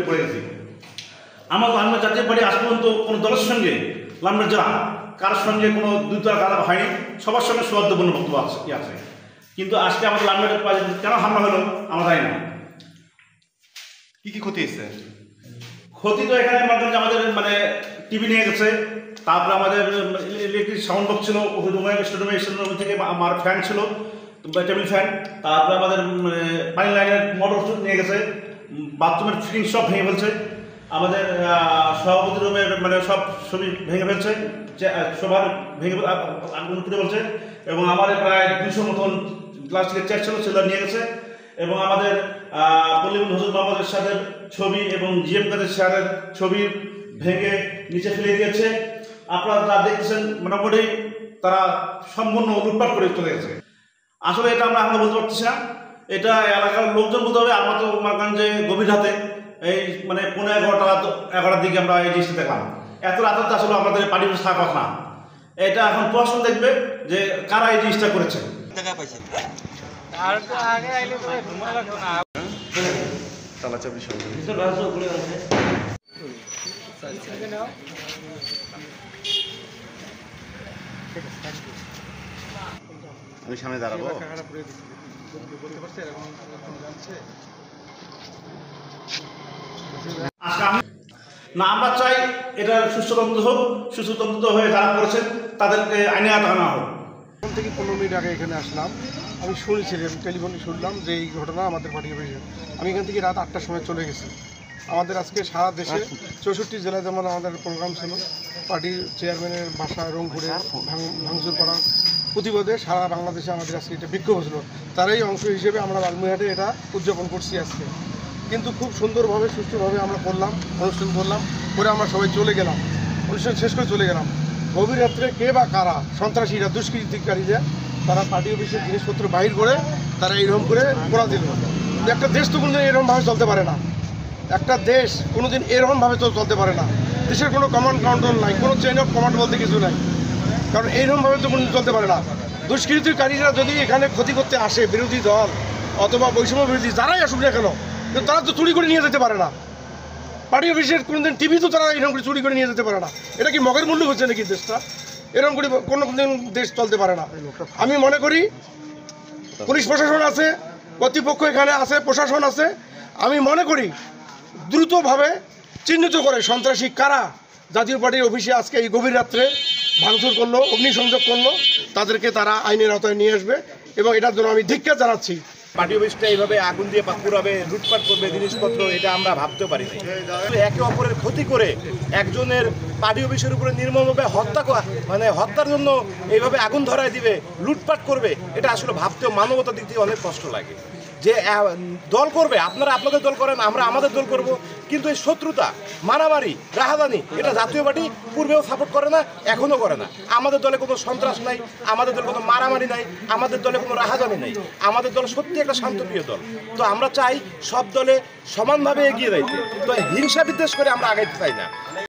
পড়ে গেছি। আমরা লালমাটিয়া জাতীয় পার্টি আজ পর্যন্ত কোনো দলের সঙ্গে লালমাটিয়া জেলা কার সঙ্গে কোনো দ্বিতীয় আলাপ হয়নি, সবার সঙ্গে সৌহার্দ্যপূর্ণ বক্তব্য আছে। কিন্তু আজকে আমাদের লালমাটিয়া পার্টি কেন হামলা হলো আমরা জানি না। কি ক্ষতি হয়েছে? ক্ষতি তো এখানে আমাদের মানে টিভি নিয়ে গেছে, তারপরে আমাদের ইলেকট্রিক সাউন্ড বক্স ছিল স্টেডিয়ামে থেকে আমার ফ্যান ছিল, টেবিল ফ্যান, তারপরে আমাদের পানি লাইনের মোটর নিয়ে গেছে, বাথরুমের ফিটিং সব ভেঙে ফেলছে, আমাদের সভাপতি রুমের মানে সব ছবি ভেঙে ফেলছে, সবার ভেঙে আগুন তুলে বলছে, এবং আমাদের প্রায় 200 মতন প্লাস্টিকের চেয়ার ছিল সেগুলো নিয়ে গেছে, এবং আমাদের পল্লীবন্ধু হুজুর মোহাম্মদ এরশাদের ছবি এবং জিএম কাদের স্যারের ছবি ভেঙে নিচে ফেলে দিয়েছে। আপনারা যা দেখছেন মোটামুটি তারা সম্পূর্ণ লুটপাট করে চলে গেছে। আসলে এটা আমরা বলতে পারছি না, এটা এলাকার লোকজন বলতে হবে। আমরা তো মারগঞ্জে গভীর রাতে এই মানে 11টার দিকে আমরা এই জিনিসটা দেখলাম। এত রাতে আসলে আমাদের পার্টি থাকা কথা না। এটা এখন প্রশ্ন দেখবে যে কারা এই জিনিসটা করেছে। আমি সামনে দাঁড়াবো। না, আমরা চাই এটা সুস্থ তদন্ত হোক, সুস্থ তদন্ত হয়ে যারা করেছেন তাদেরকে আইনে আনা হোক। এখান থেকে 15 মিনিট আগে এখানে আসলাম, আমি শুনেছিলাম, টেলিফোনে শুনলাম যে এই ঘটনা আমাদের পার্টি অফিসে। আমি এখান থেকে রাত 8টার সময় চলে গেছি। আমাদের আজকে সারা দেশে 64 জেলায় যেমন আমাদের প্রোগ্রাম ছিল, পার্টির চেয়ারম্যানের বাসা রংপুরে ভাঙচুর করার প্রতিবাদে সারা বাংলাদেশে আমাদের আজকে এটা বিক্ষোভ ছিল। তারই অংশ হিসেবে আমরা লালমনিরহাটে এটা উদযাপন করছি আজকে। কিন্তু খুব সুন্দরভাবে সুষ্ঠুভাবে আমরা করলাম, অনুষ্ঠান করলাম, করে আমরা সবাই চলে গেলাম, অনুষ্ঠান শেষ করে চলে গেলাম। গভীর রাত্রে কে বা কারা সন্ত্রাসীরা দুষ্কৃতিকারীরা তারা পার্টি অফিসের জিনিসপত্র বাহির করে তারা এইরকম করে পোড়া দিল। একটা দেশ তো কোনোদিন এরকমভাবে চলতে পারে না, একটা দেশ কোনোদিন এরকমভাবে তো চলতে পারে না। দেশের কোনো কমান্ড কন্ট্রোল নাই, কোনো চেইন অফ কমান্ড বলতে কিছু নাই, কারণ এইরকমভাবে তো কোনোদিন চলতে পারে না। দুষ্কৃতিকারীরা যদি এখানে ক্ষতি করতে আসে, বিরোধী দল অথবা বৈষম্য বিরোধী যারাই আসুক না কেন, কিন্তু তারা তো চুরি করে নিয়ে যেতে পারে না। পার্টি অফিসের কোনোদিন টিভি তো তারা এরকম করে চুরি করে নিয়ে যেতে পারে না। এটা কি মগের মূল্য হচ্ছে নাকি দেশটা? এরকম করে কোনোদিন দেশ চলতে পারে না। আমি মনে করি পুলিশ প্রশাসন আছে, কর্তৃপক্ষ এখানে আছে, প্রশাসন আছে। আমি মনে করি দ্রুতভাবে চিহ্নিত করে সন্ত্রাসী কারা জাতীয় পার্টির অফিসে আজকে এই গভীর রাত্রে ভাঙচুর করলো, অগ্নিসংযোগ করলো, তাদেরকে তারা আইনের আওতায় নিয়ে আসবে, এবং এটার জন্য আমি ধিক্কার জানাচ্ছি। পার্টি অফিসটা এইভাবে আগুন দিয়ে পুরাবে, লুটপাট করবে জিনিসপত্র, এটা আমরা ভাবতেও পারি না। একে অপরের ক্ষতি করে একজনের পার্টি অফিসের উপরে নির্মমভাবে হত্যার জন্য এইভাবে আগুন ধরায় দিবে, লুটপাট করবে, এটা আসলে ভাবতেও মানবতার দিক থেকে অনেক কষ্ট লাগে। যে দল করবে, আপনারা আপনাদের দল করেন, আমরা আমাদের দল করব, কিন্তু এই শত্রুতা, মারামারি, রাহাজানি এটা জাতীয় পার্টি পূর্বেও সাপোর্ট করে না, এখনও করে না। আমাদের দলে কোনো সন্ত্রাস নাই, আমাদের দলে কোনো মারামারি নাই, আমাদের দলে কোনো রাহাজানি নাই। আমাদের দল সত্যি একটা শান্তপ্রিয় দল। তো আমরা চাই সব দলে সমানভাবে এগিয়ে যাইতে, তো হিংসা বিদ্বেষ করে আমরা আগাইতে চাই না।